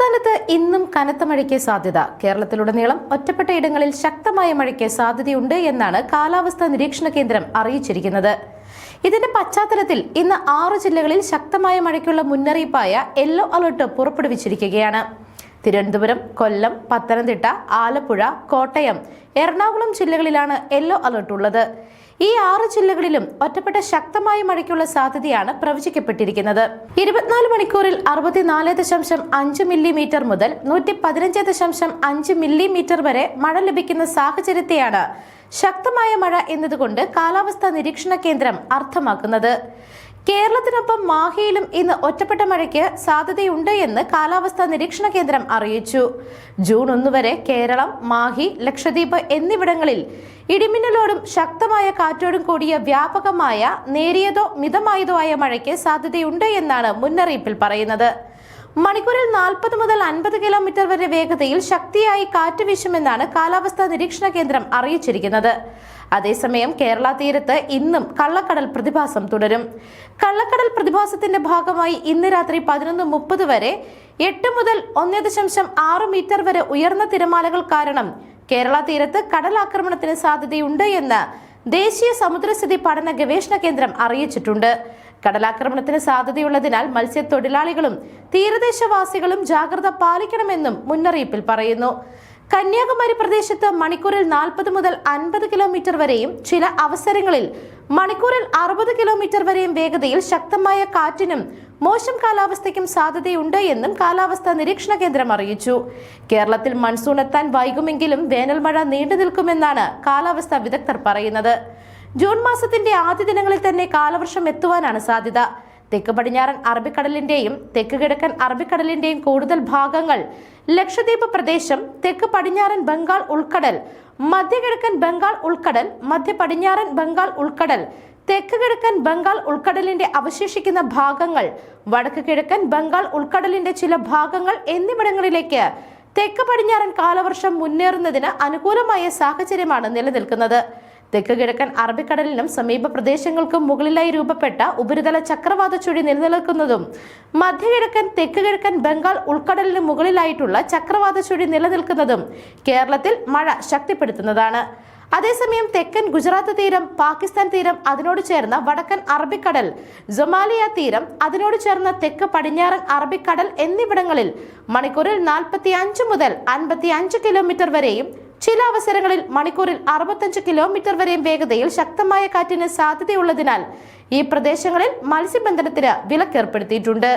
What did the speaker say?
സംസ്ഥാനത്ത് ഇന്നും കനത്ത മഴയ്ക്ക് സാധ്യത. കേരളത്തിലുടനീളം ഒറ്റപ്പെട്ട ഇടങ്ങളിൽ ശക്തമായ മഴയ്ക്ക് സാധ്യതയുണ്ട് എന്നാണ് കാലാവസ്ഥാ നിരീക്ഷണ കേന്ദ്രം അറിയിച്ചിരിക്കുന്നത്. ഇതിന്റെ പശ്ചാത്തലത്തിൽ ഇന്ന് 6 ജില്ലകളിൽ ശക്തമായ മഴയ്ക്കുള്ള മുന്നറിയിപ്പായ യെല്ലോ അലർട്ട് പുറപ്പെടുവിച്ചിരിക്കുകയാണ്. തിരുവനന്തപുരം, കൊല്ലം, പത്തനംതിട്ട, ആലപ്പുഴ, കോട്ടയം, എറണാകുളം ജില്ലകളിലാണ് യെല്ലോ അലർട്ട് ഉള്ളത്. ഈ 6 ജില്ലകളിലും ഒറ്റപ്പെട്ട ശക്തമായ മഴയ്ക്കുള്ള സാധ്യതയാണ് പ്രവചിക്കപ്പെട്ടിരിക്കുന്നത്. 24 മണിക്കൂറിൽ 64.5 മില്ലിമീറ്റർ മുതൽ 115.5 മില്ലിമീറ്റർ വരെ മഴ ലഭിക്കുന്ന സാഹചര്യത്തെയാണ് ശക്തമായ മഴ എന്നതുകൊണ്ട് കാലാവസ്ഥാ നിരീക്ഷണ കേന്ദ്രം അർത്ഥമാക്കുന്നത്. കേരളത്തിനൊപ്പം മാഹിയിലും ഇന്ന് ഒറ്റപ്പെട്ട മഴയ്ക്ക് സാധ്യതയുണ്ട് എന്ന് കാലാവസ്ഥാ നിരീക്ഷണ കേന്ദ്രം അറിയിച്ചു. ജൂൺ 1 വരെ കേരളം, മാഹി, ലക്ഷദ്വീപ് എന്നിവിടങ്ങളിൽ ഇടിമിന്നലോടും ശക്തമായ കാറ്റോടും കൂടിയ വ്യാപകമായ നേരിയതോ മിതമായതോ ആയ മഴയ്ക്ക് സാധ്യതയുണ്ട് എന്നാണ് മുന്നറിയിപ്പിൽ പറയുന്നത്. മണിക്കൂറിൽ 40 മുതൽ 50 കിലോമീറ്റർ വരെ വേഗതയിൽ ശക്തിയായി കാറ്റ് വീശുമെന്നാണ് കാലാവസ്ഥാ നിരീക്ഷണ കേന്ദ്രം അറിയിച്ചിരിക്കുന്നത്. അതേസമയം കേരള തീരത്ത് ഇന്നും കള്ളക്കടൽ പ്രതിഭാസം തുടരും. കള്ളക്കടൽ പ്രതിഭാസത്തിന്റെ ഭാഗമായി ഇന്ന് രാത്രി 11:30 വരെ 8 മുതൽ 1.6 മീറ്റർ വരെ ഉയർന്ന തിരമാലകൾ കാരണം കേരള തീരത്ത് കടലാക്രമണത്തിന് സാധ്യതയുണ്ട് എന്ന് ദേശീയ സമുദ്രസ്ഥിതി പഠന ഗവേഷണ കേന്ദ്രം അറിയിച്ചിട്ടുണ്ട്. കടലാക്രമണത്തിന് സാധ്യതയുള്ളതിനാൽ മത്സ്യത്തൊഴിലാളികളും തീരദേശവാസികളും ജാഗ്രത പാലിക്കണമെന്നും മുന്നറിയിപ്പിൽ പറയുന്നു. കന്യാകുമാരി പ്രദേശത്ത് മണിക്കൂറിൽ 40 മുതൽ 50 കിലോമീറ്റർ വരെയും ചില അവസരങ്ങളിൽ മണിക്കൂറിൽ 60 കിലോമീറ്റർ വരെയും വേഗതയിൽ ശക്തമായ കാറ്റിനും മോശം കാലാവസ്ഥയ്ക്കും സാധ്യതയുണ്ട് എന്നും കാലാവസ്ഥാ നിരീക്ഷണ കേന്ദ്രം അറിയിച്ചു. കേരളത്തിൽ മൺസൂൺ എത്താൻ വൈകുമെങ്കിലും വേനൽമഴ നീണ്ടു നിൽക്കുമെന്നാണ് കാലാവസ്ഥാ വിദഗ്ധർ പറയുന്നത്. ജൂൺ മാസത്തിന്റെ ആദ്യ ദിനങ്ങളിൽ തന്നെ കാലവർഷം എത്തുവാനാണ് സാധ്യത. തെക്ക് പടിഞ്ഞാറൻ അറബിക്കടലിന്റെയും തെക്ക് കിഴക്കൻ അറബിക്കടലിന്റെയും കൂടുതൽ ഭാഗങ്ങൾ, ലക്ഷദ്വീപ് പ്രദേശം, തെക്ക് പടിഞ്ഞാറൻ ബംഗാൾ ഉൾക്കടൽ, മധ്യകിഴക്കൻ ബംഗാൾ ഉൾക്കടൽ, മധ്യ പടിഞ്ഞാറൻ ബംഗാൾ ഉൾക്കടൽ, തെക്ക് കിഴക്കൻ ബംഗാൾ ഉൾക്കടലിന്റെ അവശേഷിക്കുന്ന ഭാഗങ്ങൾ, വടക്ക് കിഴക്കൻ ബംഗാൾ ഉൾക്കടലിന്റെ ചില ഭാഗങ്ങൾ എന്നിവിടങ്ങളിലേക്ക് തെക്ക് പടിഞ്ഞാറൻ കാലവർഷം മുന്നേറുന്നതിന് അനുകൂലമായ സാഹചര്യമാണ് നിലനിൽക്കുന്നത്. തെക്ക് കിഴക്കൻ അറബിക്കടലിനും സമീപ പ്രദേശങ്ങൾക്കും മുകളിലായി രൂപപ്പെട്ട ഉപരിതല ചക്രവാത ചുഴി നിലനിൽക്കുന്നതും മധ്യകിഴക്കൻ തെക്ക് കിഴക്കൻ ബംഗാൾ ഉൾക്കടലിന് മുകളിലായിട്ടുള്ള ചക്രവാത ചുഴി നിലനിൽക്കുന്നതും കേരളത്തിൽ മഴ ശക്തിപ്പെടുത്തുന്നതാണ്. അതേസമയം തെക്കൻ ഗുജറാത്ത് തീരം, പാകിസ്ഥാൻ തീരം, അതിനോട് ചേർന്ന വടക്കൻ അറബിക്കടൽ, സൊമാലിയ തീരം, അതിനോട് ചേർന്ന തെക്ക് പടിഞ്ഞാറൻ അറബിക്കടൽ എന്നിവിടങ്ങളിൽ മണിക്കൂറിൽ 45 മുതൽ 55 കിലോമീറ്റർ വരെയും ചില അവസരങ്ങളിൽ മണിക്കൂറിൽ 65 കിലോമീറ്റർ വരെയും വേഗതയിൽ ശക്തമായ കാറ്റിന് സാധ്യതയുള്ളതിനാൽ ഈ പ്രദേശങ്ങളിൽ മത്സ്യബന്ധനത്തിന് വിലക്കേർപ്പെടുത്തിയിട്ടുണ്ട്.